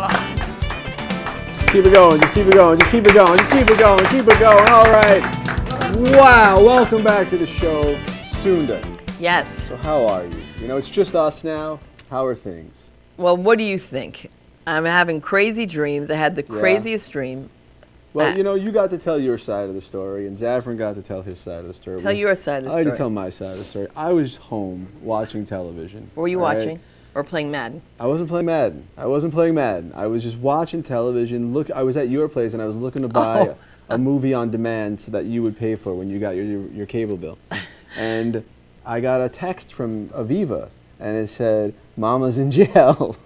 Keep it going, just keep it going, just keep it going, just keep it going, keep it going. All right. Wow, welcome back to the show, Sunda. Yes. So how are you? You know, it's just us now. How are things? Well, what do you think? I'm having crazy dreams. I had the craziest dream. Well, you know, you got to tell your side of the story, and Zafran got to tell his side of the story. Tell your side of the story. I like to tell my side of the story. I was home watching television. What were you watching? Or playing Madden? I wasn't playing Madden. I wasn't playing Madden. I was just watching television. Look, I was at your place, and I was looking to buy a movie on demand so that you would pay for when you got your cable bill. And I got a text from Aviva, and it said, "Mama's in jail."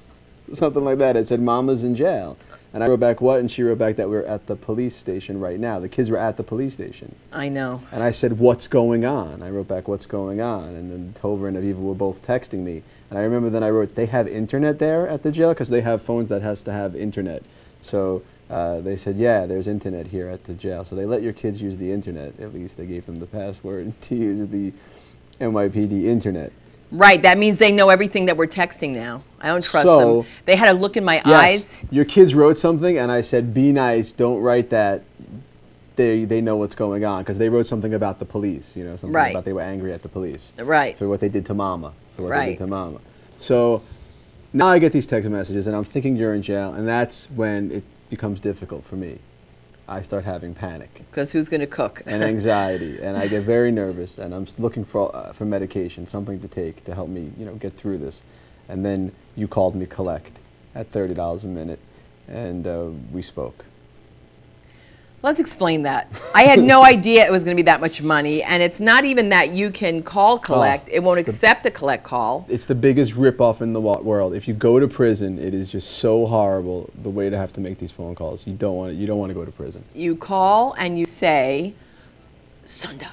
Something like that. It said, "Mama's in jail." And I wrote back, "What?" And she wrote back that we're at the police station right now. The kids were at the police station. I know. And I said, "What's going on?" I wrote back, "What's going on?" And then Tova and Aviva were both texting me. And I remember then I wrote, "They have internet there at the jail?" Because they have phones that has to have internet. So they said, "Yeah, there's internet here at the jail." So they let your kids use the internet. At least they gave them the password to use the NYPD internet. Right, that means they know everything that we're texting now. I don't trust them. They had a look in my eyes. Your kids wrote something, and I said, "Be nice, don't write that." They know what's going on, because they wrote something about the police, you know, something about they were angry at the police. Right. For what they did to Mama. For what they did to Mama. So now I get these text messages, and I'm thinking you're in jail, and that's when it becomes difficult for me. I start having panic. Because who's going to cook? And anxiety, and I get very nervous, and I'm looking for medication, something to take to help me, you know, get through this. And then you called me collect at $30 a minute, and we spoke. Let's explain that. I had no idea it was going to be that much money, and it's not even that you can call collect. It won't accept a collect call. It's the biggest ripoff in the world. If you go to prison, it is just so horrible the way to have to make these phone calls. You don't want to go to prison. You call and you say, "Sunda,"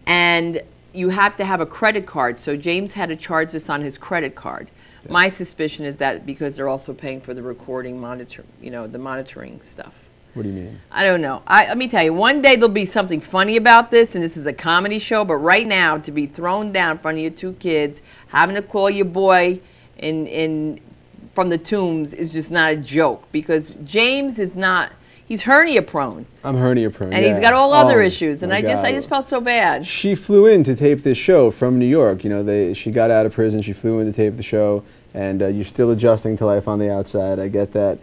and you have to have a credit card. So James had to charge this on his credit card. Yeah. My suspicion is that because they're also paying for the recording, the monitoring stuff. What do you mean? I don't know. Let me tell you, one day there'll be something funny about this, and this is a comedy show, but right now, to be thrown down in front of your two kids, having to call your boy from the tombs is just not a joke, because James is not, he's hernia prone. I'm hernia prone, and he's got all other issues, and I just felt so bad. She flew in to tape this show from New York. You know, she got out of prison, she flew in to tape the show, and you're still adjusting to life on the outside. I get that.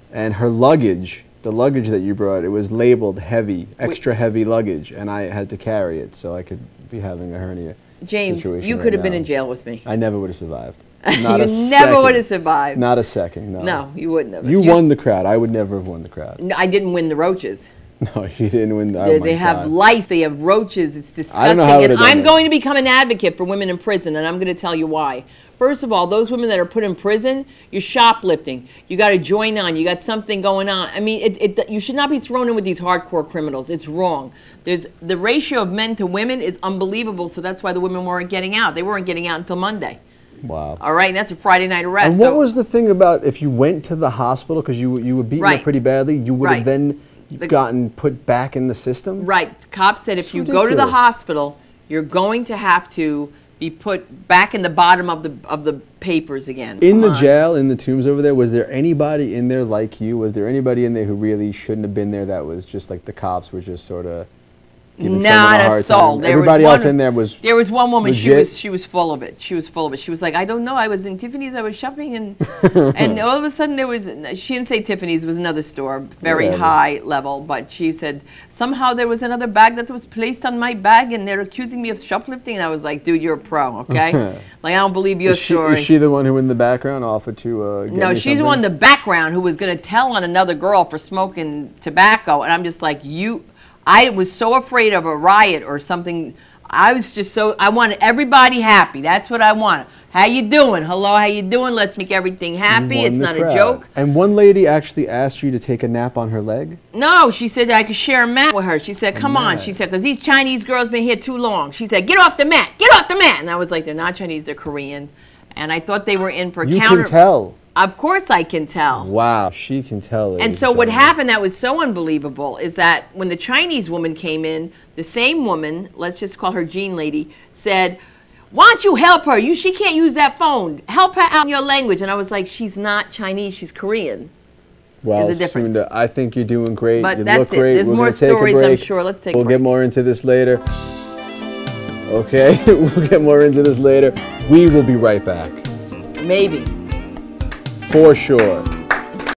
And her luggage, the luggage that you brought, it was labeled heavy, extra heavy luggage, and I had to carry it, so I could be having a hernia. James, you could have been in jail with me. I never would have survived. You never would have survived. Not a second, no. No, you wouldn't have. You won the crowd. I would never have won the crowd. No, I didn't win the roaches. No, you didn't win the They have lice, they have roaches, it's disgusting. I don't know how and I'm going to become an advocate for women in prison, and I'm going to tell you why. First of all, those women that are put in prison, you're shoplifting. You got to join on. You got something going on. I mean, you should not be thrown in with these hardcore criminals. It's wrong. The ratio of men to women is unbelievable, so that's why the women weren't getting out. They weren't getting out until Monday. Wow. All right, and that's a Friday night arrest. And what was the thing about if you went to the hospital, because you were beaten up pretty badly, you would have then gotten put back in the system? Right. The cop said if you go to the hospital, you're going to have to be put back in the bottom of the papers again. In the jail, in the tombs over there, was there anybody in there like you? Was there anybody in there who really shouldn't have been there, that was just like the cops were just sort of giving someone a hard time? Everybody else in there was There was one woman, legit? she was full of it. She was full of it. She was like, "I don't know, I was in Tiffany's, I was shopping, and and all of a sudden there was," she didn't say Tiffany's, it was another store, very high level, but she said, "Somehow there was another bag that was placed on my bag, and they're accusing me of shoplifting." And I was like, "Dude, you're a pro, okay?" Like, I don't believe your story. Is she the one who in the background offered to get No, me she's the one in the background who was going to tell on another girl for smoking tobacco, and I'm just like, I was so afraid of a riot or something. I was just I wanted everybody happy. That's what I wanted. How you doing? Hello, how you doing? Let's make everything happy. It's not a joke. And one lady actually asked you to take a nap on her leg? No, she said I could share a mat with her. She said, "Come on." She said, "because these Chinese girls been here too long." She said, "Get off the mat. Get off the mat." And I was like, "They're not Chinese. They're Korean." And I thought they were in for You can tell. Of course I can tell. Wow, she can tell. And so what happened that was so unbelievable is that when the Chinese woman came in, the same woman, let's just call her Jean Lady, said, why don't you help her? She can't use that phone. Help her out in your language. And I was like, she's not Chinese, she's Korean. Well, There's a difference. Sunda, I think you're doing great. But you that's look great. There's We're more gonna take a stories, break. I'm sure. Let's take a We'll break. get more into this later. Okay, we'll get more into this later. We will be right back. Maybe. For sure.